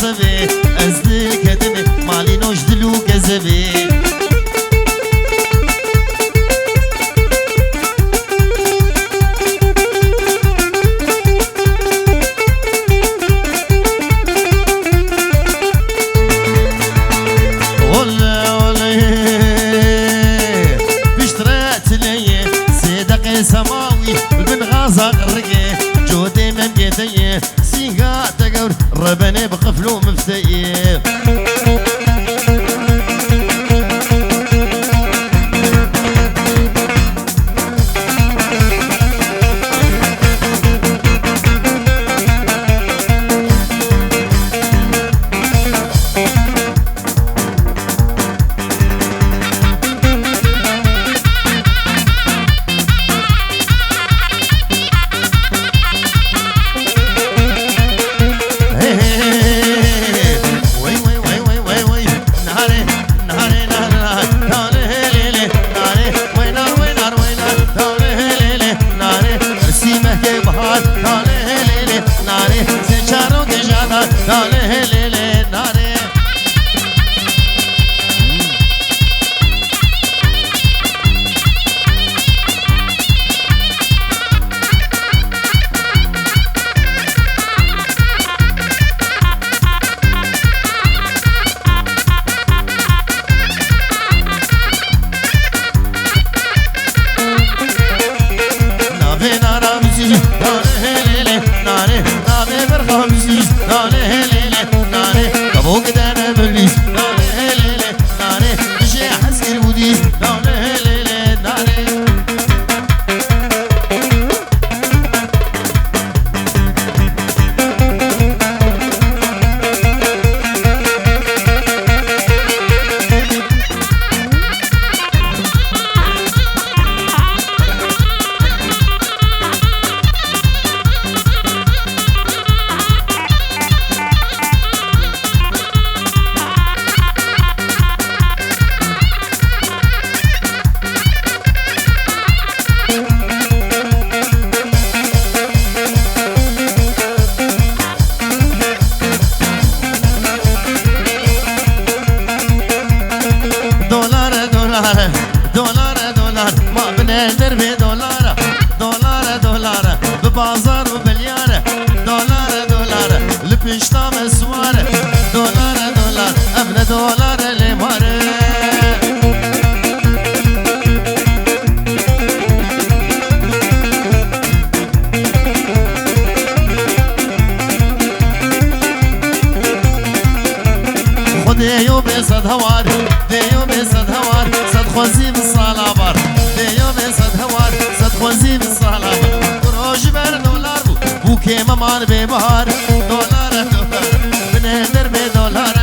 عصبي أزدل كدمي مالي نوش دلو كذبي سماوي بن غازق الرقي جودي من بيدي سيقا تقور ربني بقفلو مفتي بازار وبليارة دولار لبشتا مسوارة دولار أمن دولار لمارة خديو بصد هوار ديو بصد هوار صد خوزي بالصالة بار ديو بصد هوار صد خوزي بالصالة بار جبر دولار بو كيما مان ببهار دولار بنهدر بدولار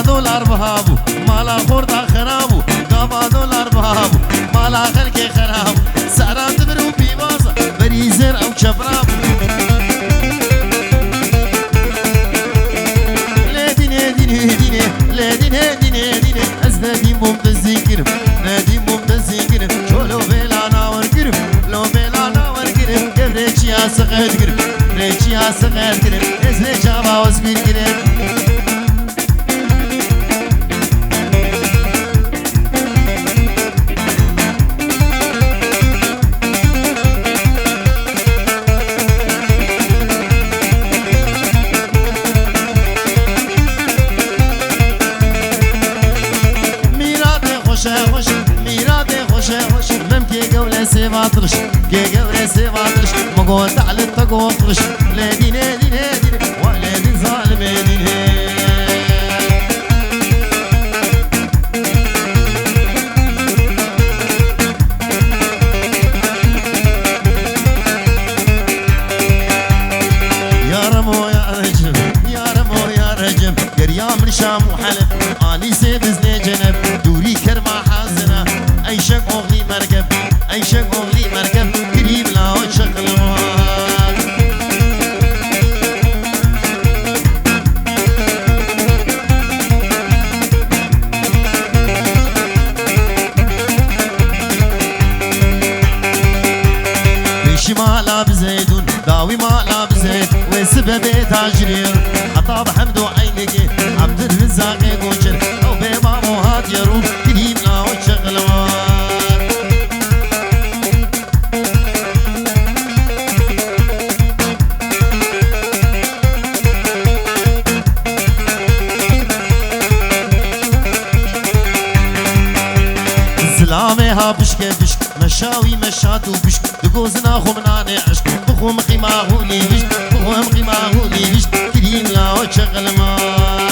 دولار بهابو مالا خوردا خرابو قابا دولار بهابو مالا خلقي خرابو سعران تبرو بيبازا بريزر او شبرابو لديني ازدادي ممتزيكرم نادي ممتزيكرم شولو بيلانا ورقرم لو بيلانا ورقرم كبريتشي اسقاد قرم ريتشي اسقاد قرم ازلي جابا وزبير قرم خوش ممكن قولة سيفاطرش كي قولة سيفاطرش مقول تعال التقوطرش لا ديني ولا دين ظالمين يا رمو يا رجم قريام الشام وحلب اني سيبزني جنب دوري كرمه حازنه اي شق اغني شغولي مركب قريب لا وشغلوان بيشي مالا بزيدون داوي مالا بزيد وسبب تاجرير حطاب حمدو عينك عبد الرزاق قوشر او بيبا موهات يروم قريب لا وشغلوان سلامها بشك بشك مشاوي مشاتو بشك دقوزنا خمناني عشق بخوم قيماهولي بشك بخوم قيماهولي بشك كريم لا وشغل مال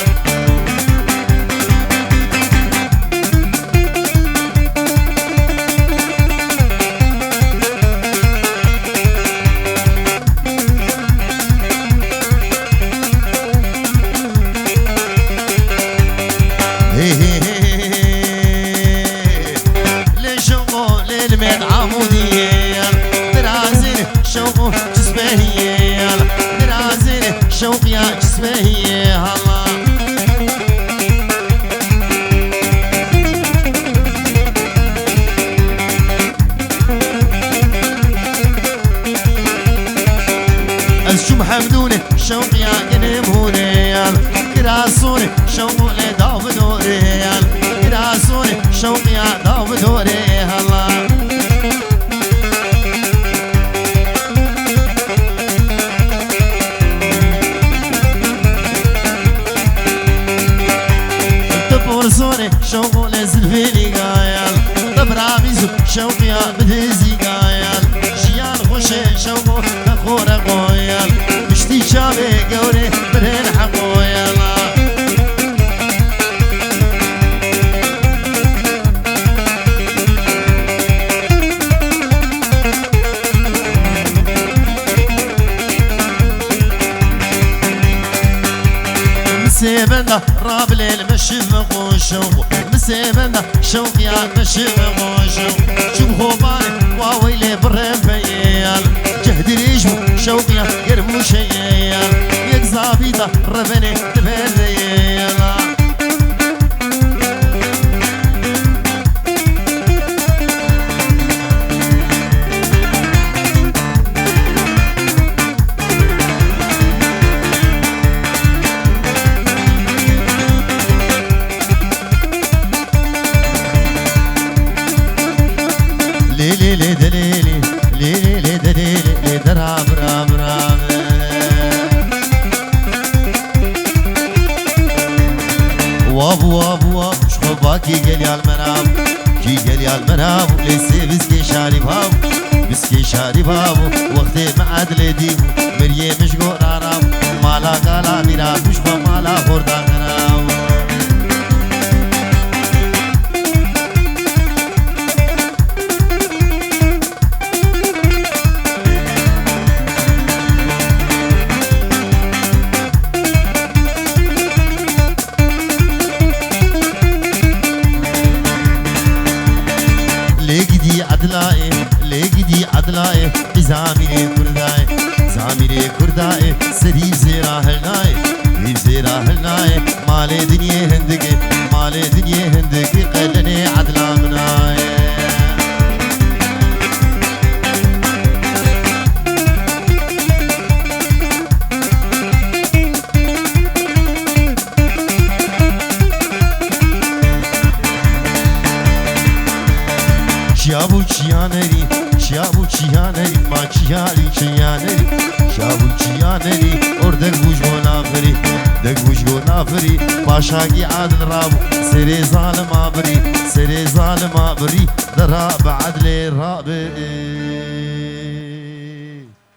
الميت عمودية درازين شوق جسمهية درازين شوق يا جسمهية هلا الشم حمدوني شوق يا قنمهوني دراسوني شوق لداو دوري دراسوني شوق يا داو دوري هلا تبورسوني شوق لزلفيني قايل تبراميزو شوق يا بدهزي قايل شيان خوشي شوق تخور قويل مشتي شابي قوري برهن حقويل مسيبنا راب ليل مشي مقوشو مسيبنا شوق يا مشي مقوشو شوف خوباني واويلي برهم بيال جهد ريجمو شوق يا يرمو شيال يك زابيطة ربني تبريال ليلي دليلي ليلي دليلي دراب راب راب وابو وابو وابو شخوباكي قال يا المناب كي قال يا المناب ليسي بسكي شاري بابو بسكي شاري بابو وقتي معاد لديبو مريه مشغو راراب مالا قالا ميراب مشخو مالا خوردا خراب عدلائي لقدي عدلائي زاميري كرداي زاميري كرداي سريب زيرا هلناي ريب زيرا هلناي مالي دنيا هندقي مالي دنيا هندقي قلني عدلا مناي شابو چیانری شابو چیانری ما چیاری چیانری شابو چیانری اور دگ بوجو نافری دگ بوجو نافری باشاقی عادل رابو سری ظالم آبری سری ظالم آبری دراب عدل رابی